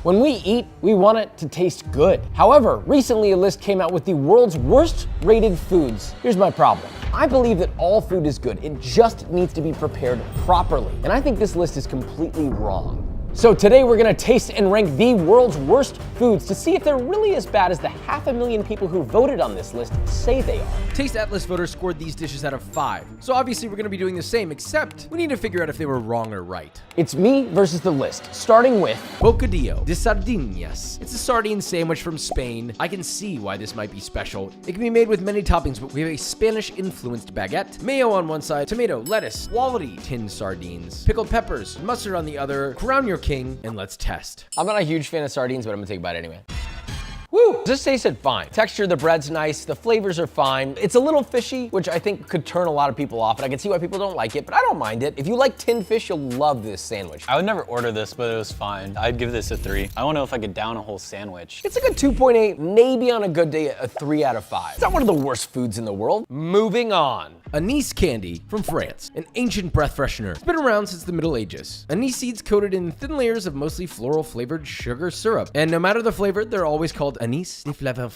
When we eat, we want it to taste good. However, recently a list came out with the world's worst rated foods. Here's my problem. I believe that all food is good. It just needs to be prepared properly. And I think this list is completely wrong. So today we're gonna taste and rank the world's worst foods to see if they're really as bad as the 500,000 people who voted on this list say they are. Taste Atlas voters scored these dishes out of 5. So obviously we're gonna be doing the same, except we need to figure out if they were wrong or right. It's me versus the list, starting with Bocadillo de Sardinas. It's a sardine sandwich from Spain. I can see why this might be special. It can be made with many toppings, but we have a Spanish-influenced baguette, mayo on one side, tomato, lettuce, quality tinned sardines, pickled peppers, mustard on the other. Crown your king, and let's test. I'm not a huge fan of sardines, but I'm gonna take a bite anyway. Woo! This tasted fine. Texture of the bread's nice, the flavors are fine. It's a little fishy, which I think could turn a lot of people off, and I can see why people don't like it, but I don't mind it. If you like tinned fish, you'll love this sandwich. I would never order this, but it was fine. I'd give this a 3. I don't know if I could down a whole sandwich. It's like a 2.8, maybe on a good day, a 3 out of 5. It's not one of the worst foods in the world. Moving on. Anise candy from France, an ancient breath freshener. It's been around since the Middle Ages. Anise seeds coated in thin layers of mostly floral flavored sugar syrup. And no matter the flavor, they're always called anise de flavor.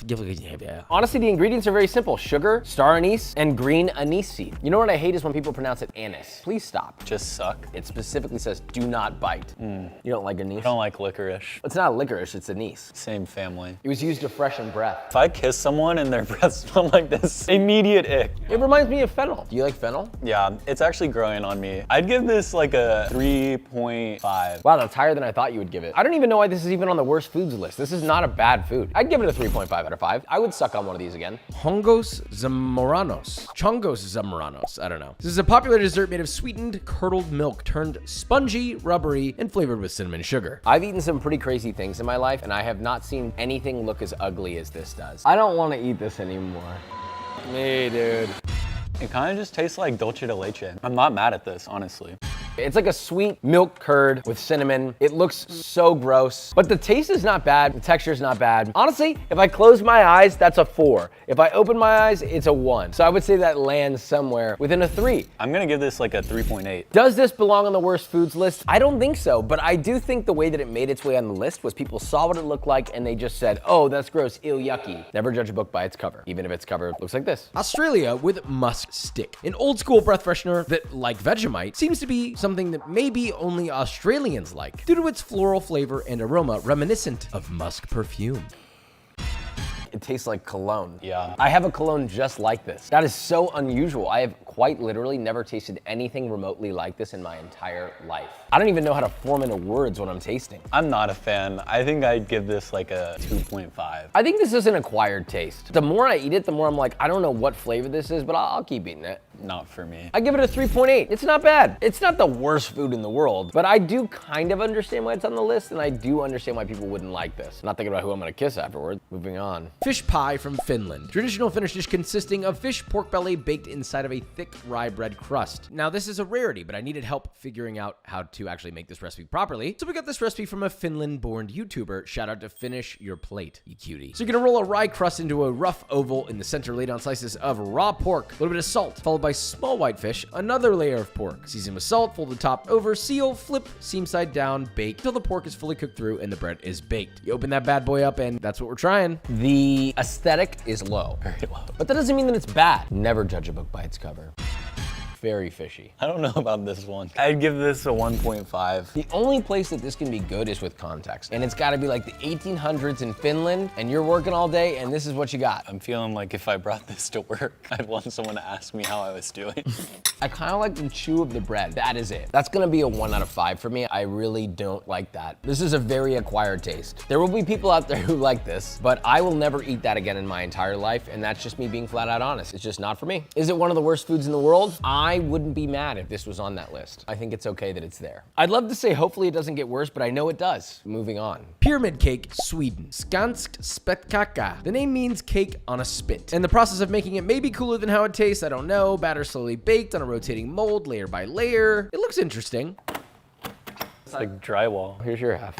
Honestly, the ingredients are very simple. Sugar, star anise, and green anise seed. You know what I hate is when people pronounce it anise. Please stop. Just suck. It specifically says do not bite. You don't like anise? I don't like licorice. It's not licorice, it's anise. Same family. It was used to freshen breath. If I kiss someone and their breath smelled like this, immediate ick. It reminds me of fennel. Do you like fennel? Yeah, it's actually growing on me. I'd give this like a 3.5. Wow, that's higher than I thought you would give it. I don't even know why this is even on the worst foods list. This is not a bad food. I'd give it a 3.5 out of 5. I would suck on one of these again. Chongos zamoranos, I don't know. This is a popular dessert made of sweetened, curdled milk turned spongy, rubbery, and flavored with cinnamon sugar. I've eaten some pretty crazy things in my life, and I have not seen anything look as ugly as this does. I don't want to eat this anymore. Me, dude. It kind of just tastes like dulce de leche. I'm not mad at this, honestly. It's like a sweet milk curd with cinnamon. It looks so gross, but the taste is not bad. The texture is not bad. Honestly, if I close my eyes, that's a 4. If I open my eyes, it's a 1. So I would say that lands somewhere within a 3. I'm gonna give this like a 3.8. Does this belong on the worst foods list? I don't think so, but I do think the way that it made its way on the list was people saw what it looked like and they just said, oh, that's gross, ew, yucky. Never judge a book by its cover, even if its cover looks like this. Australia with musk stick, an old school breath freshener that, like Vegemite, seems to be something that maybe only Australians like due to its floral flavor and aroma reminiscent of musk perfume. It tastes like cologne. Yeah. I have a cologne just like this. That is so unusual. I have quite literally never tasted anything remotely like this in my entire life. I don't even know how to form into words what I'm tasting. I'm not a fan. I think I'd give this like a 2.5. I think this is an acquired taste. The more I eat it, the more I'm like, I don't know what flavor this is, but I'll keep eating it. Not for me. I give it a 3.8. It's not bad. It's not the worst food in the world, but I do kind of understand why it's on the list, and I do understand why people wouldn't like this. Not thinking about who I'm gonna kiss afterward. Moving on. Fish pie from Finland. Traditional Finnish dish consisting of fish pork belly baked inside of a thick rye bread crust. Now this is a rarity, but I needed help figuring out how to actually make this recipe properly. So we got this recipe from a Finland-born YouTuber. Shout out to Finish Your Plate, you cutie. So you're gonna roll a rye crust into a rough oval in the center, laid on slices of raw pork, a little bit of salt, followed by small white fish, another layer of pork. Season with salt, fold the top over, seal, flip, seam side down, bake until the pork is fully cooked through and the bread is baked. You open that bad boy up and that's what we're trying. The aesthetic is low. Very low. But that doesn't mean that it's bad. Never judge a book by its cover. Very fishy. I don't know about this one. I'd give this a 1.5. The only place that this can be good is with context. And it's gotta be like the 1800s in Finland, and you're working all day, and this is what you got. I'm feeling like if I brought this to work, I'd want someone to ask me how I was doing. I kinda like the chew of the bread. That is it. That's gonna be a 1 out of 5 for me. I really don't like that. This is a very acquired taste. There will be people out there who like this, but I will never eat that again in my entire life, and that's just me being flat out honest. It's just not for me. Is it one of the worst foods in the world? I wouldn't be mad if this was on that list. I think it's okay that it's there. I'd love to say hopefully it doesn't get worse, but I know it does. Moving on. Pyramid cake, Sweden. Skanskt spetkaka. The name means cake on a spit. And the process of making it may be cooler than how it tastes, I don't know. Batter slowly baked on a rotating mold, layer by layer. It looks interesting. It's like drywall. Here's your half.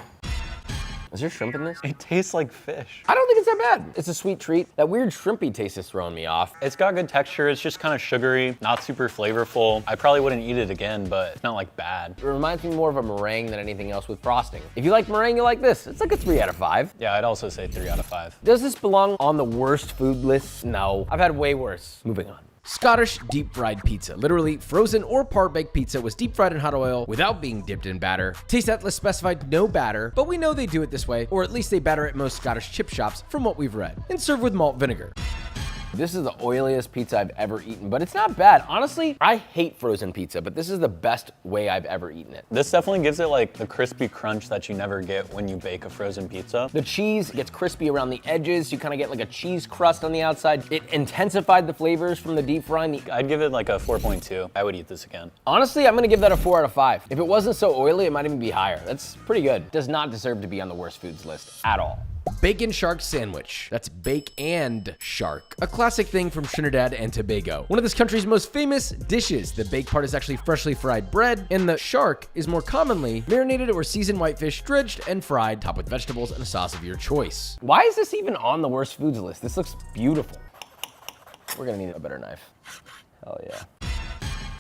Is there shrimp in this? It tastes like fish. I don't think it's that bad. It's a sweet treat. That weird shrimpy taste is throwing me off. It's got good texture. It's just kind of sugary, not super flavorful. I probably wouldn't eat it again, but it's not like bad. It reminds me more of a meringue than anything else with frosting. If you like meringue, you like this. It's like a 3 out of 5. Yeah, I'd also say 3 out of 5. Does this belong on the worst food list? No. I've had way worse. Moving on. Scottish deep fried pizza. Literally, frozen or par-baked pizza was deep fried in hot oil without being dipped in batter. Taste Atlas specified no batter, but we know they do it this way, or at least they batter at most Scottish chip shops from what we've read, and serve with malt vinegar. This is the oiliest pizza I've ever eaten, but it's not bad. Honestly, I hate frozen pizza, but this is the best way I've ever eaten it. This definitely gives it like the crispy crunch that you never get when you bake a frozen pizza. The cheese gets crispy around the edges. You kind of get like a cheese crust on the outside. It intensified the flavors from the deep frying. I'd give it like a 4.2. I would eat this again. Honestly, I'm gonna give that a 4 out of 5. If it wasn't so oily, it might even be higher. That's pretty good. Does not deserve to be on the worst foods list at all. Bacon shark sandwich. That's bake and shark. A classic thing from Trinidad and Tobago. One of this country's most famous dishes. The bake part is actually freshly fried bread, and the shark is more commonly marinated or seasoned whitefish, dredged and fried, topped with vegetables and a sauce of your choice. Why is this even on the worst foods list? This looks beautiful. We're gonna need a better knife. Hell yeah.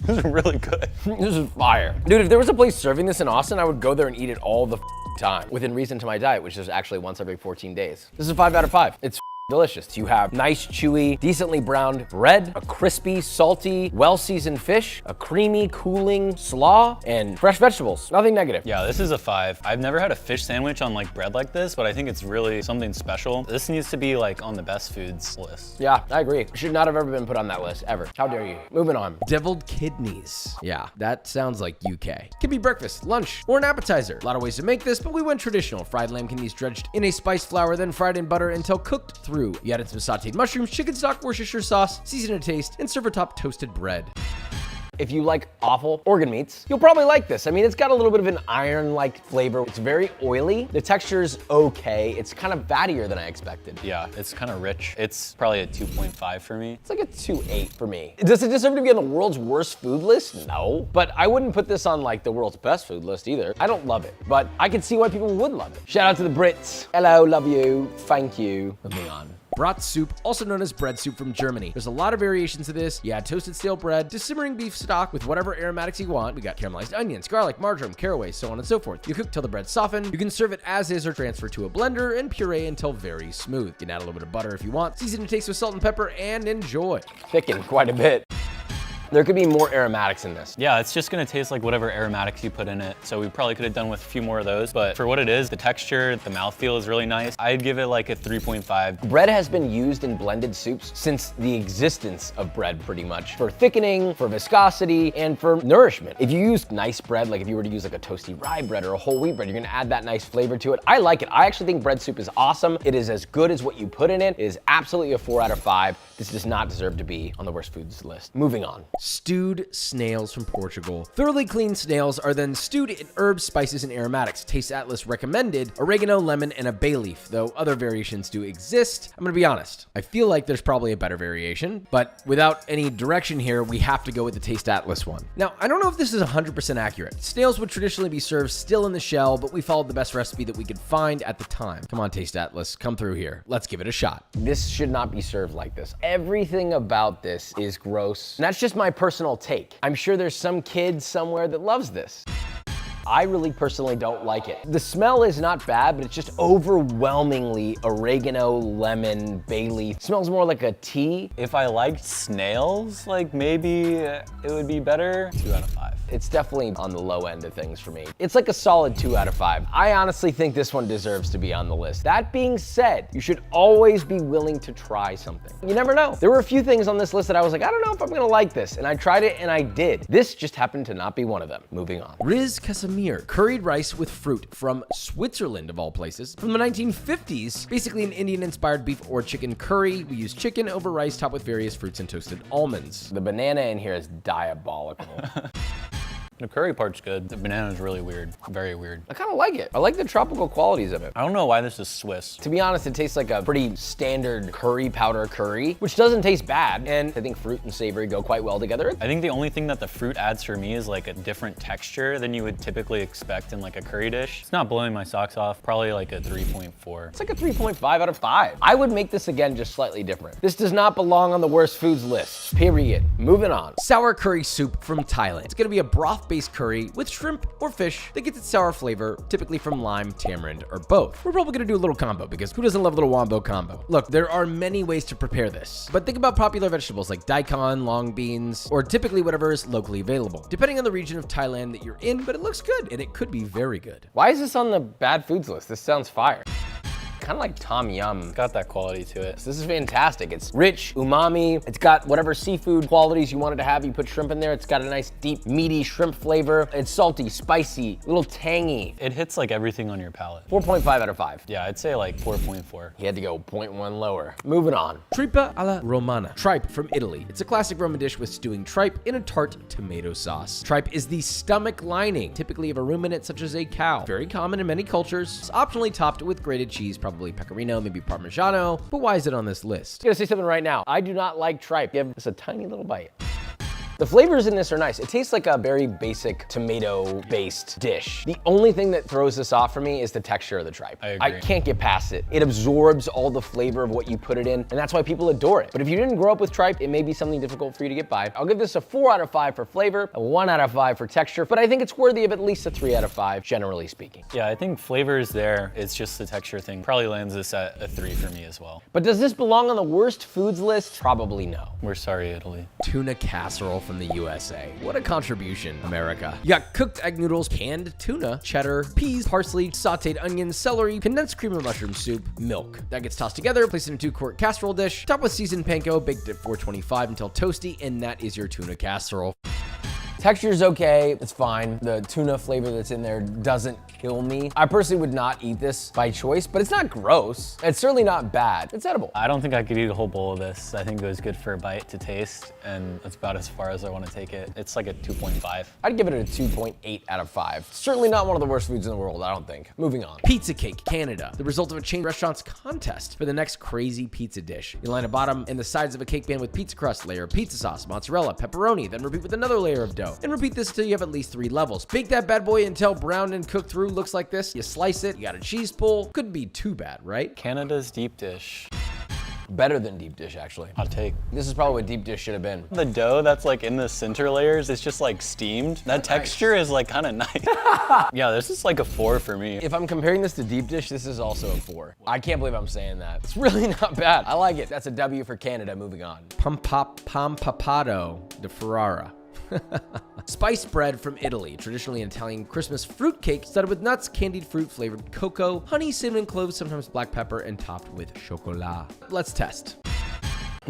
This is really good. This is fire. Dude, if there was a place serving this in Austin, I would go there and eat it all the time, within reason to my diet, which is actually once every 14 days. This is a 5 out of 5. It's delicious. You have nice, chewy, decently browned bread, a crispy, salty, well-seasoned fish, a creamy, cooling slaw, and fresh vegetables. Nothing negative. Yeah, this is a 5. I've never had a fish sandwich on like bread like this, but I think it's really something special. This needs to be like on the best foods list. Yeah, I agree. Should not have ever been put on that list, ever. How dare you? Moving on. Deviled kidneys. Yeah, that sounds like UK. Can be breakfast, lunch, or an appetizer. A lot of ways to make this, but we went traditional. Fried lamb kidneys dredged in a spiced flour, then fried in butter until cooked through. You added some sauteed mushrooms, chicken stock, Worcestershire sauce, season to taste, and serve atop toasted bread. If you like awful organ meats, you'll probably like this. I mean, it's got a little bit of an iron-like flavor. It's very oily. The texture's okay. It's kind of fattier than I expected. Yeah, it's kind of rich. It's probably a 2.5 for me. It's like a 2.8 for me. Does it deserve to be on the world's worst food list? No. But I wouldn't put this on like the world's best food list either. I don't love it, but I can see why people would love it. Shout out to the Brits. Hello, love you, thank you. Moving on. Brat soup, also known as bread soup from Germany. There's a lot of variations to this. You add toasted stale bread to simmering beef stock with whatever aromatics you want. We got caramelized onions, garlic, marjoram, caraway, so on and so forth. You cook till the bread's softened. You can serve it as is or transfer to a blender and puree until very smooth. You can add a little bit of butter if you want. Season to taste with salt and pepper and enjoy. Thicken quite a bit. There could be more aromatics in this. Yeah, it's just gonna taste like whatever aromatics you put in it. So we probably could have done with a few more of those, but for what it is, the texture, the mouthfeel is really nice. I'd give it like a 3.5. Bread has been used in blended soups since the existence of bread, pretty much. For thickening, for viscosity, and for nourishment. If you use nice bread, like if you were to use like a toasty rye bread or a whole wheat bread, you're gonna add that nice flavor to it. I like it. I actually think bread soup is awesome. It is as good as what you put in it. It is absolutely a 4 out of 5. This does not deserve to be on the worst foods list. Moving on. Stewed snails from Portugal. Thoroughly cleaned snails are then stewed in herbs, spices, and aromatics. Taste Atlas recommended oregano, lemon, and a bay leaf, though other variations do exist. I'm gonna be honest, I feel like there's probably a better variation, but without any direction here, we have to go with the Taste Atlas one. Now, I don't know if this is 100% accurate. Snails would traditionally be served still in the shell, but we followed the best recipe that we could find at the time. Come on, Taste Atlas, come through here. Let's give it a shot. This should not be served like this. Everything about this is gross. And that's just my personal take. I'm sure there's some kid somewhere that loves this. I really personally don't like it. The smell is not bad, but it's just overwhelmingly oregano, lemon, bay leaf. It smells more like a tea. If I liked snails, like maybe it would be better. 2 out of 5. It's definitely on the low end of things for me. It's like a solid 2 out of 5. I honestly think this one deserves to be on the list. That being said, you should always be willing to try something. You never know. There were a few things on this list that I was like, I don't know if I'm gonna like this. And I tried it and I did. This just happened to not be one of them. Moving on. Riz Casimir, curried rice with fruit from Switzerland of all places. From the 1950s, basically an Indian-inspired beef or chicken curry. We use chicken over rice topped with various fruits and toasted almonds. The banana in here is diabolical. The curry part's good. The banana is really weird, very weird. I kind of like it. I like the tropical qualities of it. I don't know why this is Swiss. To be honest, it tastes like a pretty standard curry powder curry, which doesn't taste bad. And I think fruit and savory go quite well together. I think the only thing that the fruit adds for me is like a different texture than you would typically expect in like a curry dish. It's not blowing my socks off, probably like a 3.4. It's like a 3.5 out of 5. I would make this again just slightly different. This does not belong on the worst foods list, period. Moving on. Sour curry soup from Thailand. It's gonna be a broth-based curry with shrimp or fish that gets its sour flavor, typically from lime, tamarind, or both. We're probably gonna do a little combo because who doesn't love a little wombo combo? Look, there are many ways to prepare this, but think about popular vegetables like daikon, long beans, or typically whatever is locally available, depending on the region of Thailand that you're in, but it looks good and it could be very good. Why is this on the bad foods list? This sounds fire. Kind of like tom yum. Got that quality to it. This is fantastic. It's rich, umami. It's got whatever seafood qualities you wanted to have. You put shrimp in there. It's got a nice, deep, meaty shrimp flavor. It's salty, spicy, a little tangy. It hits like everything on your palate. 4.5 out of 5. Yeah, I'd say like 4.4. He had to go 0.1 lower. Moving on. Tripa alla romana. Tripe from Italy. It's a classic Roman dish with stewing tripe in a tart tomato sauce. Tripe is the stomach lining, typically of a ruminant such as a cow. Very common in many cultures. It's optionally topped with grated cheese, probably pecorino, maybe parmigiano. But why is it on this list? I'm gonna say something right now. I do not like tripe. Give this a tiny little bite. The flavors in this are nice. It tastes like a very basic tomato-based dish. The only thing that throws this off for me is the texture of the tripe. I agree. I can't get past it. It absorbs all the flavor of what you put it in, and that's why people adore it. But if you didn't grow up with tripe, it may be something difficult for you to get by. I'll give this a 4 out of 5 for flavor, a 1 out of 5 for texture, but I think it's worthy of at least a 3 out of 5, generally speaking. Yeah, I think flavor is there. It's just the texture thing. Probably lands this at a 3 for me as well. But does this belong on the worst foods list? Probably no. We're sorry, Italy. Tuna casserole from the USA. What a contribution, America. You got cooked egg noodles, canned tuna, cheddar, peas, parsley, sauteed onions, celery, condensed cream of mushroom soup, milk. That gets tossed together, placed in a 2-quart casserole dish, topped with seasoned panko, baked at 425 until toasty, and that is your tuna casserole. Texture's okay, it's fine. The tuna flavor that's in there doesn't kill me. I personally would not eat this by choice, but it's not gross. It's certainly not bad. It's edible. I don't think I could eat a whole bowl of this. I think it was good for a bite to taste, and that's about as far as I want to take it. It's like a 2.5. I'd give it a 2.8 out of 5. Certainly not one of the worst foods in the world, I don't think. Moving on. Pizza Cake, Canada. The result of a chain restaurant's contest for the next crazy pizza dish. You line a bottom and the sides of a cake pan with pizza crust, layer of pizza sauce, mozzarella, pepperoni, then repeat with another layer of dough. And repeat this until you have at least 3 levels. Bake that bad boy until browned and cooked through looks like this. You slice it, you got a cheese pull. Couldn't be too bad, right? Canada's deep dish. Better than deep dish, actually. Hot take. This is probably what deep dish should have been. The dough that's like in the center layers is just like steamed. That texture is like kind of nice. Yeah, this is like a 4 for me. If I'm comparing this to deep dish, this is also a 4. I can't believe I'm saying that. It's really not bad. I like it. That's a W for Canada. Moving on. Pampapado de Ferrara. Spiced bread from Italy, traditionally an Italian Christmas fruit cake studded with nuts, candied fruit flavored cocoa, honey, cinnamon, cloves, sometimes black pepper, and topped with chocolat. Let's test.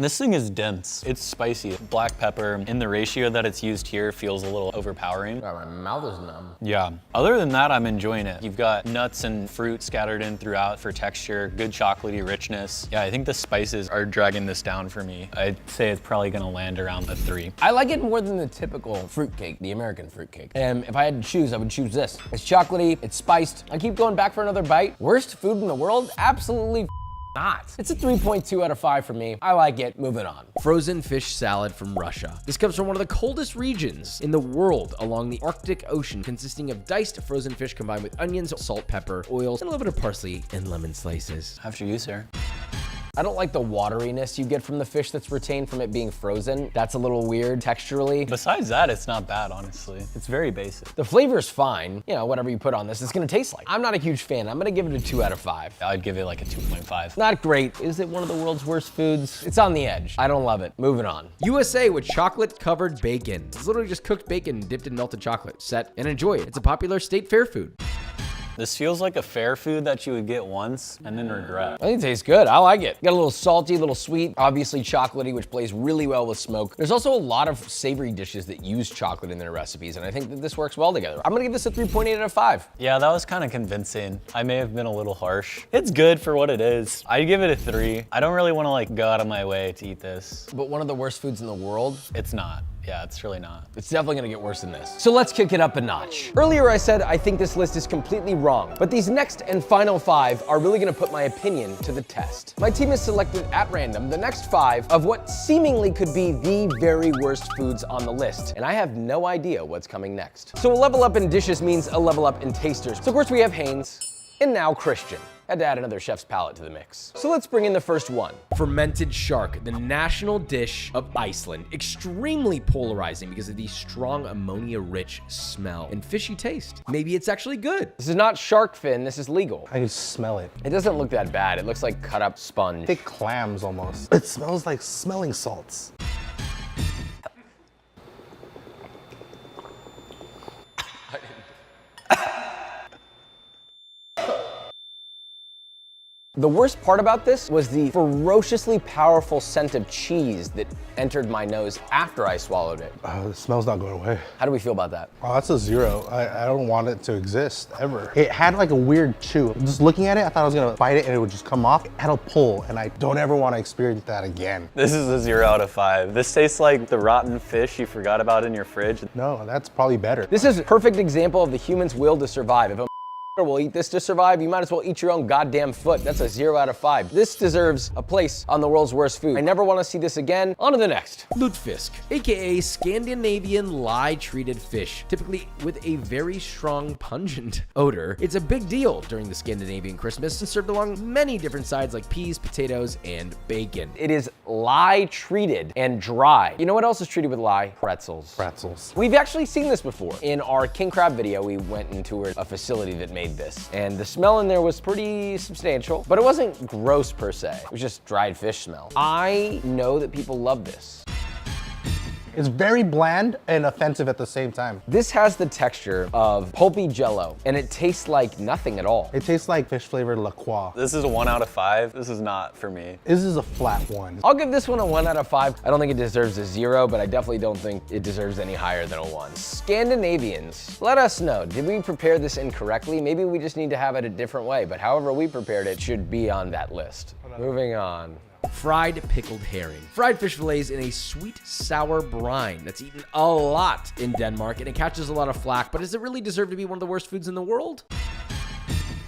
This thing is dense. It's spicy. Black pepper in the ratio that it's used here feels a little overpowering. God, my mouth is numb. Yeah. Other than that, I'm enjoying it. You've got nuts and fruit scattered in throughout for texture, good chocolatey richness. Yeah, I think the spices are dragging this down for me. I'd say it's probably gonna land around a 3. I like it more than the typical fruit cake, the American fruit cake. And if I had to choose, I would choose this. It's chocolatey, it's spiced. I keep going back for another bite. Worst food in the world? Absolutely not. It's a 3.2 out of 5 for me. I like it. Moving on. Frozen fish salad from Russia. This comes from one of the coldest regions in the world along the Arctic Ocean, consisting of diced frozen fish combined with onions, salt, pepper, oils, and a little bit of parsley and lemon slices. After you, sir. I don't like the wateriness you get from the fish that's retained from it being frozen. That's a little weird texturally. Besides that, it's not bad, honestly. It's very basic. The flavor's fine. You know, whatever you put on this, it's gonna taste like. I'm not a huge fan. I'm gonna give it a 2 out of 5. I'd give it like a 2.5. Not great. Is it one of the world's worst foods? It's on the edge. I don't love it. Moving on. USA with chocolate covered bacon. It's literally just cooked bacon dipped in melted chocolate. Set and enjoy it. It's a popular state fair food. This feels like a fair food that you would get once and then regret. I think it tastes good. I like it. Got a little salty, a little sweet, obviously chocolatey, which plays really well with smoke. There's also a lot of savory dishes that use chocolate in their recipes, and I think that this works well together. I'm gonna give this a 3.8 out of 5. Yeah, that was kind of convincing. I may have been a little harsh. It's good for what it is. I'd give it a 3. I don't really want to like go out of my way to eat this. But one of the worst foods in the world? It's not. Yeah, it's really not. It's definitely gonna get worse than this. So let's kick it up a notch. Earlier I said I think this list is completely wrong, but these next and final 5 are really gonna put my opinion to the test. My team has selected at random the next 5 of what seemingly could be the very worst foods on the list, and I have no idea what's coming next. So a level up in dishes means a level up in tasters. So of course we have Haynes, and now Christian. Had to add another chef's palate to the mix. So let's bring in the first one. Fermented shark, the national dish of Iceland. Extremely polarizing because of the strong ammonia-rich smell and fishy taste. Maybe it's actually good. This is not shark fin, this is legal. I can smell it. It doesn't look that bad. It looks like cut up sponge. Thick clams almost. It smells like smelling salts. The worst part about this was the ferociously powerful scent of cheese that entered my nose after I swallowed it. The smell's not going away. How do we feel about that? Oh, that's a 0. I don't want it to exist ever. It had like a weird chew. Just looking at it, I thought I was gonna bite it and it would just come off. It had a pull, and I don't ever want to experience that again. This is a 0 out of 5. This tastes like the rotten fish you forgot about in your fridge. No, that's probably better. This is a perfect example of the human's will to survive. If a will eat this to survive, you might as well eat your own goddamn foot. That's a 0 out of 5. This deserves a place on the world's worst food. I never want to see this again. On to the next. Lutefisk, aka Scandinavian lye-treated fish, typically with a very strong pungent odor. It's a big deal during the Scandinavian Christmas and served along many different sides like peas, potatoes, and bacon. It is lye treated and dry. You know what else is treated with lye? Pretzels. Pretzels. We've actually seen this before. In our king crab video, we went and toured a facility that made this, and the smell in there was pretty substantial, but it wasn't gross per se. It was just dried fish smell. I know that people love this. It's very bland and offensive at the same time. This has the texture of pulpy jello, and it tastes like nothing at all. It tastes like fish flavored La Croix. This is a 1 out of 5. This is not for me. This is a flat 1. I'll give this one a 1 out of 5. I don't think it deserves a 0, but I definitely don't think it deserves any higher than a 1. Scandinavians, let us know. Did we prepare this incorrectly? Maybe we just need to have it a different way, but however we prepared it should be on that list. Moving on. Fried pickled herring. Fried fish fillets in a sweet sour brine that's eaten a lot in Denmark, and it catches a lot of flack, but does it really deserve to be one of the worst foods in the world?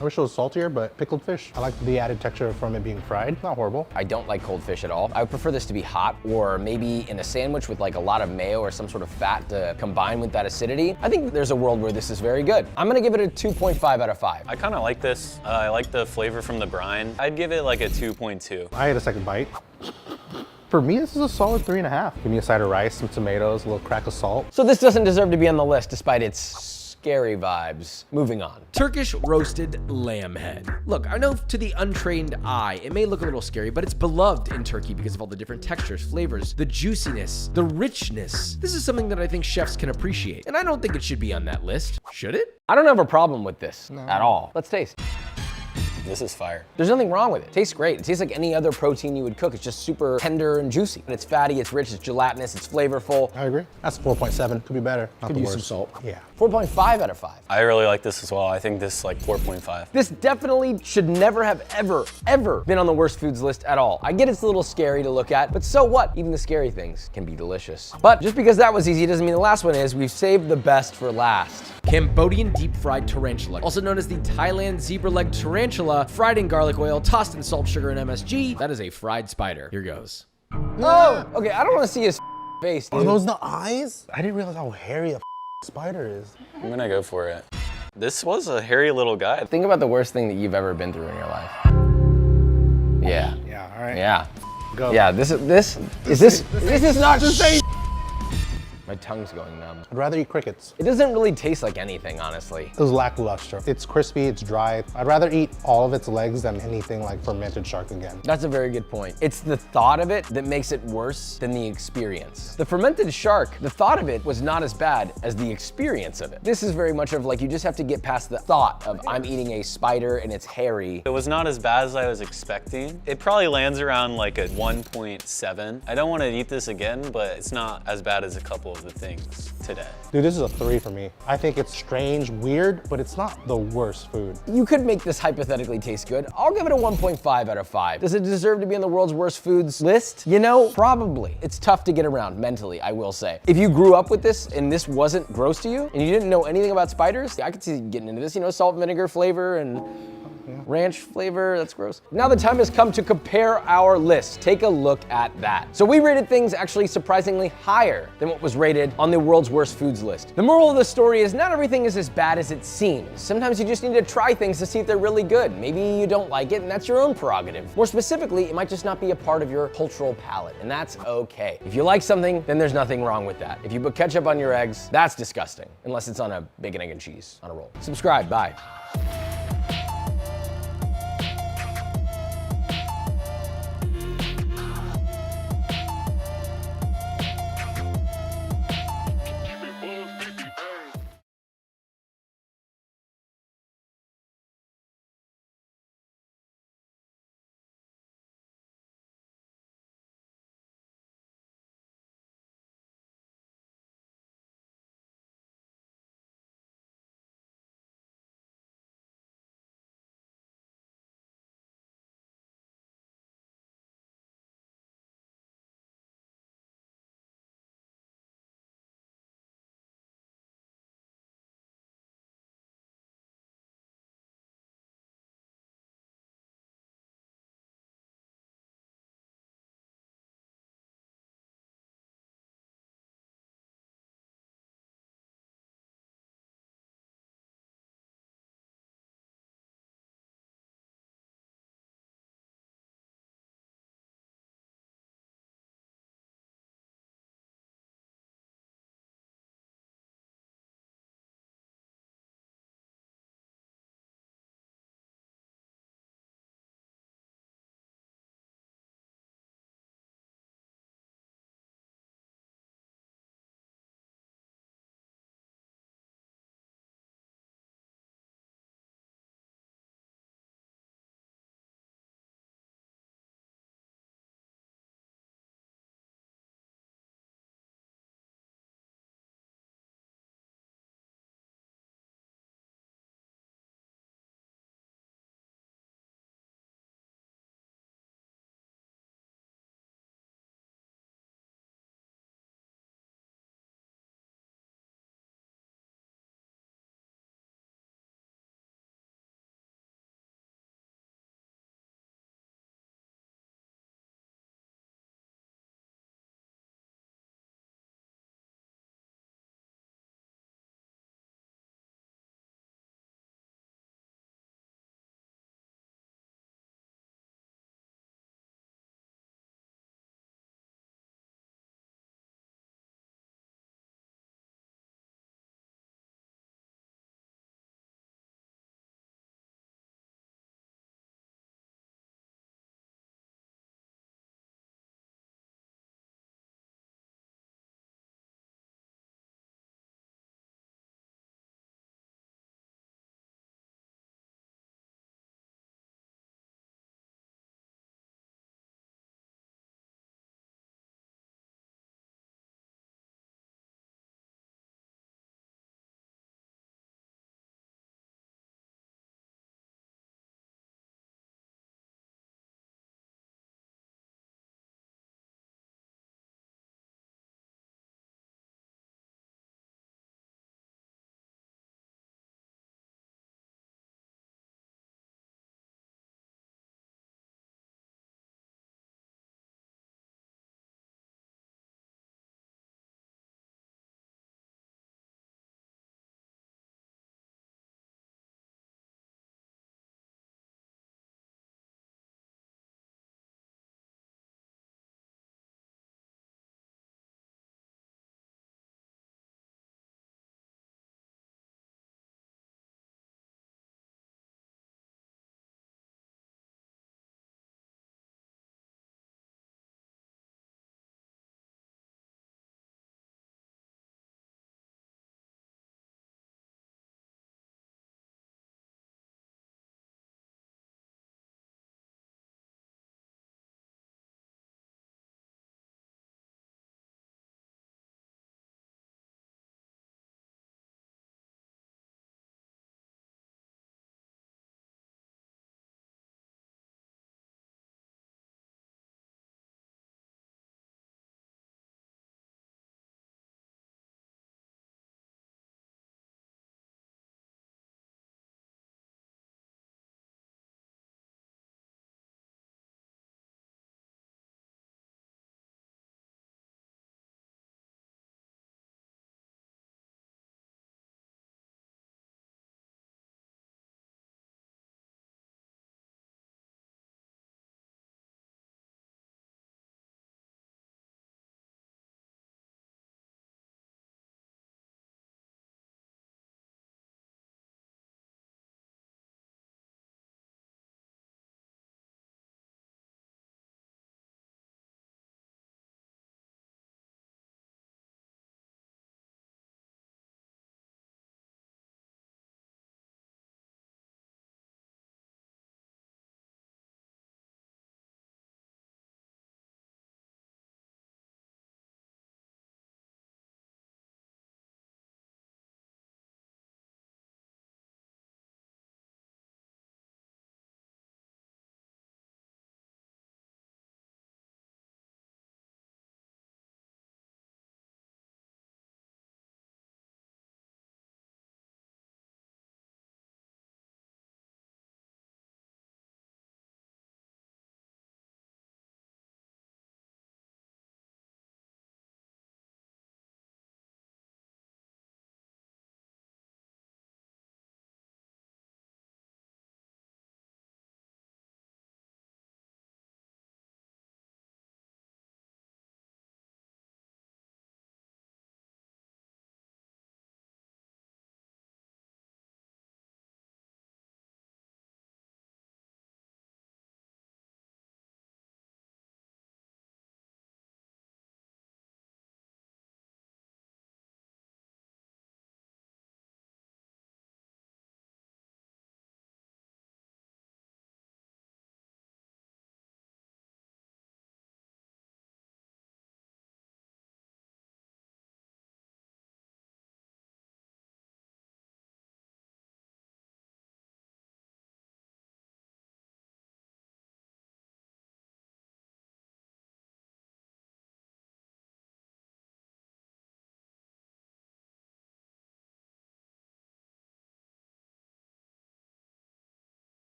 I wish it was saltier, but pickled fish. I like the added texture from it being fried. Not horrible. I don't like cold fish at all. I would prefer this to be hot, or maybe in a sandwich with like a lot of mayo or some sort of fat to combine with that acidity. I think there's a world where this is very good. I'm gonna give it a 2.5 out of 5. I kind of like this. I like the flavor from the brine. I'd give it like a 2.2. I had a second bite. For me, this is a solid 3.5. Give me a side of rice, some tomatoes, a little crack of salt. So this doesn't deserve to be on the list despite its scary vibes. Moving on. Turkish roasted lamb head. Look, I know to the untrained eye, it may look a little scary, but it's beloved in Turkey because of all the different textures, flavors, the juiciness, the richness. This is something that I think chefs can appreciate, and I don't think it should be on that list. Should it? I don't have a problem with this at all. Let's taste. This is fire. There's nothing wrong with it. It tastes great. It tastes like any other protein you would cook. It's just super tender and juicy. It's fatty, it's rich, it's gelatinous, it's flavorful. I agree. That's 4.7. Could be better. Not Could the use some worst. salt. Yeah. 4.5 out of 5. I really like this as well. I think this is like 4.5. This definitely should never have ever been on the worst foods list at all. I get it's a little scary to look at, but so what? Even the scary things can be delicious. But just because that was easy doesn't mean the last one is. We've saved the best for last. Cambodian deep fried tarantula, also known as the Thailand zebra leg tarantula, fried in garlic oil, tossed in salt, sugar, and MSG. That is a fried spider. Here goes. Oh, okay, I don't want to see his face, dude. Are those the eyes? I didn't realize how hairy a spider is. I'm gonna go for it. This was a hairy little guy. Think about the worst thing that you've ever been through in your life. Yeah. Yeah, all right. Yeah. Go. Yeah, this is not the same. My tongue's going numb. I'd rather eat crickets. It doesn't really taste like anything, honestly. It was lackluster. It's crispy, it's dry. I'd rather eat all of its legs than anything like fermented shark again. That's a very good point. It's the thought of it that makes it worse than the experience. The fermented shark, the thought of it was not as bad as the experience of it. This is very much of like, you just have to get past the thought of I'm eating a spider and it's hairy. It was not as bad as I was expecting. It probably lands around like a 1.7. I don't want to eat this again, but it's not as bad as a couple of the things today. Dude, this is a 3 for me. I think it's strange, weird, but it's not the worst food. You could make this hypothetically taste good. I'll give it a 1.5 out of 5. Does it deserve to be on the world's worst foods list? You know, probably. It's tough to get around mentally, I will say. If you grew up with this and this wasn't gross to you and you didn't know anything about spiders, I could see getting into this, you know, salt and vinegar flavor and ranch flavor, that's gross. Now the time has come to compare our list. Take a look at that. So we rated things actually surprisingly higher than what was rated on the world's worst foods list. The moral of the story is not everything is as bad as it seems. Sometimes you just need to try things to see if they're really good. Maybe you don't like it and that's your own prerogative. More specifically, it might just not be a part of your cultural palate and that's okay. If you like something, then there's nothing wrong with that. If you put ketchup on your eggs, that's disgusting. Unless it's on a bacon, egg, and cheese on a roll. Subscribe, bye.